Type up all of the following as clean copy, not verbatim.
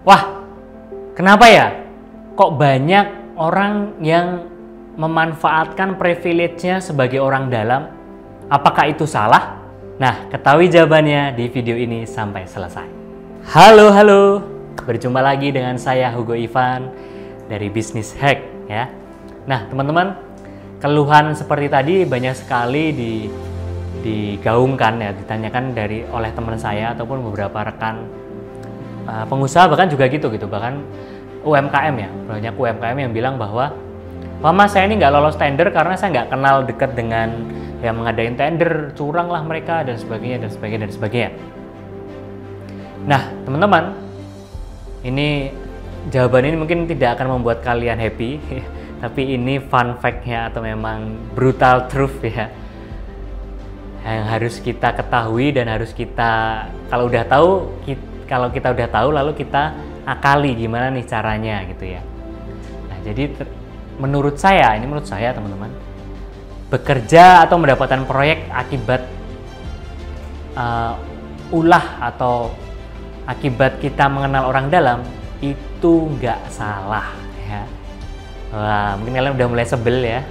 Wah, kenapa ya? Kok banyak orang yang memanfaatkan privilege-nya sebagai orang dalam? Apakah itu salah? Nah, ketahui jawabannya di video ini sampai selesai. Halo, berjumpa lagi dengan saya Hugo Ivan dari Business Hack ya. Nah, teman-teman, keluhan seperti tadi banyak sekali digaungkan ya, ditanyakan oleh teman saya ataupun beberapa rekan pengusaha, bahkan juga gitu bahkan UMKM ya, banyak UMKM yang bilang bahwa Mas, saya ini nggak lolos tender karena saya nggak kenal dekat dengan yang mengadain tender, curang lah mereka dan sebagainya. Nah, teman-teman, ini jawaban ini mungkin tidak akan membuat kalian happy tapi ini fun fact-nya atau memang brutal truth ya, yang harus kita ketahui dan harus kita, kalau kita udah tahu lalu kita akali gimana nih caranya gitu ya. Nah, jadi menurut saya teman-teman, bekerja atau mendapatkan proyek akibat ulah atau akibat kita mengenal orang dalam itu nggak salah ya. Wah, mungkin kalian udah mulai sebel ya,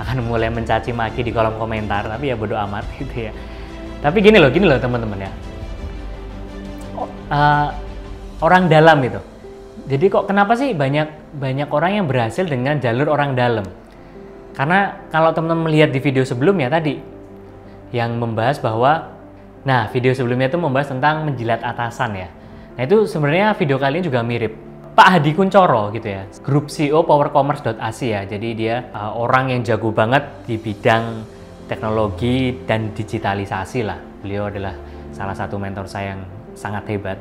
akan mulai mencaci maki di kolom komentar, tapi ya bodo amat gitu ya. Tapi gini loh teman-teman ya, orang dalam itu. Jadi kok kenapa sih banyak orang yang berhasil dengan jalur orang dalam? Karena kalau teman-teman melihat di video sebelumnya tadi yang membahas bahwa, nah video sebelumnya itu membahas tentang menjilat atasan ya. Nah itu sebenarnya video kali ini juga mirip. Pak Hadi Kuncoro gitu ya, grup CEO powercommerce.ac ya. Jadi dia orang yang jago banget di bidang teknologi dan digitalisasi lah. Beliau adalah salah satu mentor saya yang sangat hebat.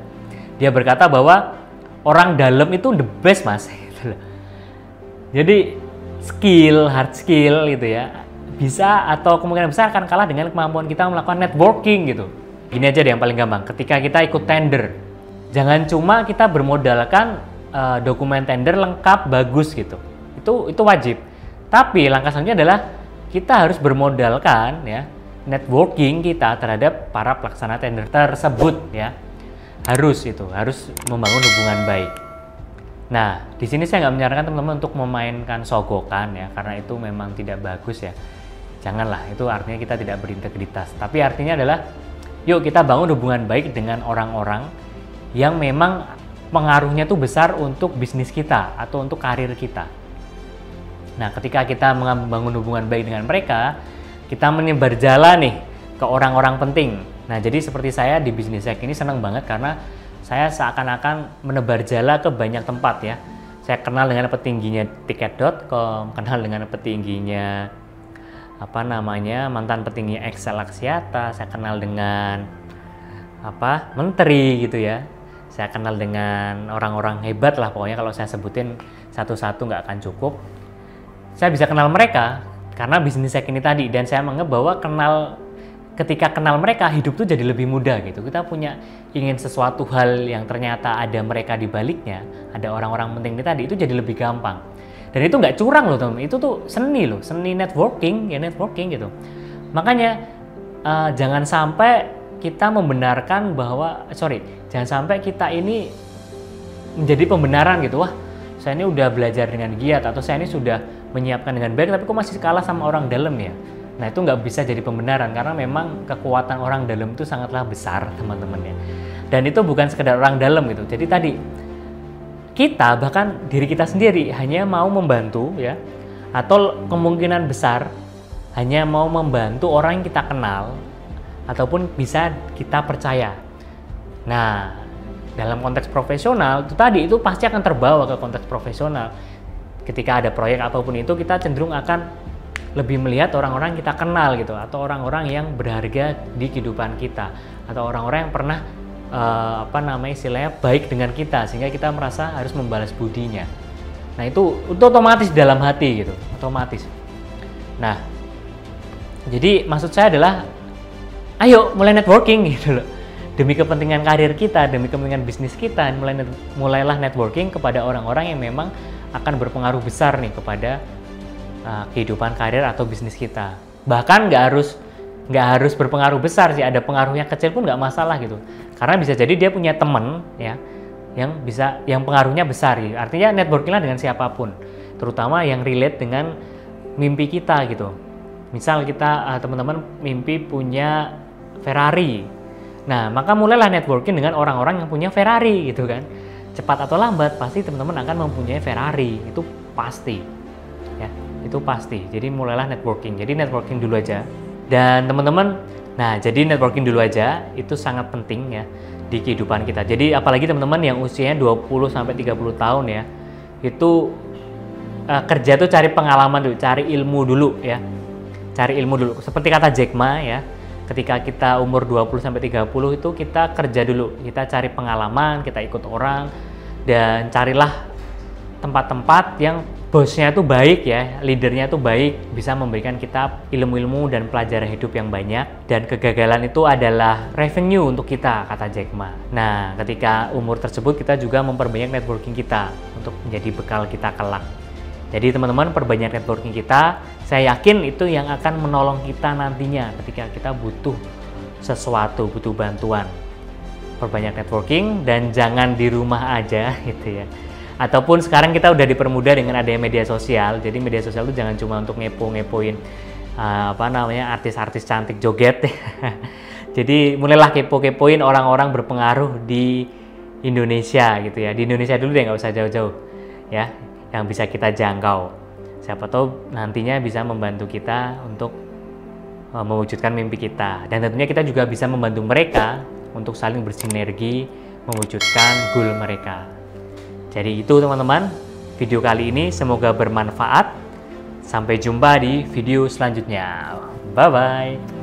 Dia berkata bahwa orang dalam itu the best, Mas. Jadi hard skill gitu ya, bisa atau kemungkinan besar akan kalah dengan kemampuan kita melakukan networking gitu. Gini aja deh yang paling gampang, ketika kita ikut tender, jangan cuma kita bermodalkan dokumen tender lengkap bagus gitu. Itu wajib. Tapi langkah selanjutnya adalah kita harus bermodalkan ya networking kita terhadap para pelaksana tender tersebut ya. Harus membangun hubungan baik. Nah, di sini saya nggak menyarankan teman-teman untuk memainkan sogokan ya, karena itu memang tidak bagus ya. Janganlah, itu artinya kita tidak berintegritas. Tapi artinya adalah, yuk kita bangun hubungan baik dengan orang-orang yang memang pengaruhnya tuh besar untuk bisnis kita atau untuk karir kita. Nah, ketika kita membangun hubungan baik dengan mereka, kita menyebar jala nih ke orang-orang penting. Nah, jadi seperti saya di Business Hack ini senang banget karena saya seakan-akan menebar jala ke banyak tempat ya. Saya kenal dengan petingginya tiket.com, kenal dengan petingginya mantan petingginya Excel Axiata, saya kenal dengan menteri gitu ya. Saya kenal dengan orang-orang hebat lah, pokoknya kalau saya sebutin satu-satu nggak akan cukup. Saya bisa kenal mereka karena Business Hack ini tadi, dan saya menganggap bahwa ketika kenal mereka, hidup tuh jadi lebih mudah gitu. Kita ingin sesuatu hal yang ternyata ada mereka di baliknya, ada orang-orang penting ini tadi, itu jadi lebih gampang. Dan itu nggak curang loh teman, itu tuh seni networking gitu. Makanya jangan sampai kita membenarkan jangan sampai kita ini menjadi pembenaran gitu. Wah, saya ini udah belajar dengan giat atau saya ini sudah menyiapkan dengan baik, tapi kok masih kalah sama orang dalam ya. Nah, itu nggak bisa jadi pembenaran karena memang kekuatan orang dalam itu sangatlah besar teman-teman ya. Dan itu bukan sekedar orang dalam gitu. Jadi tadi kita, bahkan diri kita sendiri hanya mau membantu ya, atau kemungkinan besar hanya mau membantu orang yang kita kenal ataupun bisa kita percaya. Nah, dalam konteks profesional itu pasti akan terbawa ke konteks profesional. Ketika ada proyek apapun itu, kita cenderung akan lebih melihat orang-orang kita kenal gitu, atau orang-orang yang berharga di kehidupan kita, atau orang-orang yang pernah istilahnya baik dengan kita sehingga kita merasa harus membalas budinya. Nah, itu otomatis dalam hati gitu, otomatis. Nah, jadi maksud saya adalah ayo mulai networking gitu loh. Demi kepentingan karir kita, demi kepentingan bisnis kita, mulailah networking kepada orang-orang yang memang akan berpengaruh besar nih kepada kehidupan karir atau bisnis kita. Bahkan nggak harus berpengaruh besar sih, ada pengaruhnya kecil pun nggak masalah gitu. Karena bisa jadi dia punya teman ya, yang pengaruhnya besar gitu. Artinya networkinglah dengan siapapun, terutama yang relate dengan mimpi kita gitu. Misal kita teman-teman mimpi punya Ferrari. Nah, maka mulailah networking dengan orang-orang yang punya Ferrari gitu kan. Cepat atau lambat pasti teman-teman akan mempunyai Ferrari, itu pasti. Ya, itu pasti. Jadi mulailah networking. Jadi networking dulu aja. Dan teman-teman, nah jadi networking dulu aja itu sangat penting ya di kehidupan kita. Jadi apalagi teman-teman yang usianya 20 sampai 30 tahun ya. Itu kerja tuh cari pengalaman dulu, cari ilmu dulu ya. Cari ilmu dulu. Seperti kata Jack Ma ya. Ketika kita umur 20 sampai 30 itu kita kerja dulu. Kita cari pengalaman, kita ikut orang dan carilah tempat-tempat yang bosnya itu baik ya, leadernya itu baik, bisa memberikan kita ilmu-ilmu dan pelajaran hidup yang banyak, dan kegagalan itu adalah revenue untuk kita, kata Jack Ma. Nah, ketika umur tersebut kita juga memperbanyak networking kita untuk menjadi bekal kita kelak. Jadi teman-teman, perbanyak networking kita, saya yakin itu yang akan menolong kita nantinya ketika kita butuh sesuatu, butuh bantuan. Perbanyak networking dan jangan di rumah aja gitu ya. Ataupun sekarang kita udah dipermudah dengan adanya media sosial. Jadi media sosial itu jangan cuma untuk ngepo-ngepoin artis-artis cantik joget. Jadi mulailah kepo-kepoin orang-orang berpengaruh di Indonesia gitu ya. Di Indonesia dulu deh, nggak usah jauh-jauh ya, yang bisa kita jangkau. Siapa tahu nantinya bisa membantu kita untuk mewujudkan mimpi kita. Dan tentunya kita juga bisa membantu mereka untuk saling bersinergi mewujudkan goal mereka. Jadi itu teman-teman, video kali ini semoga bermanfaat. Sampai jumpa di video selanjutnya. Bye-bye.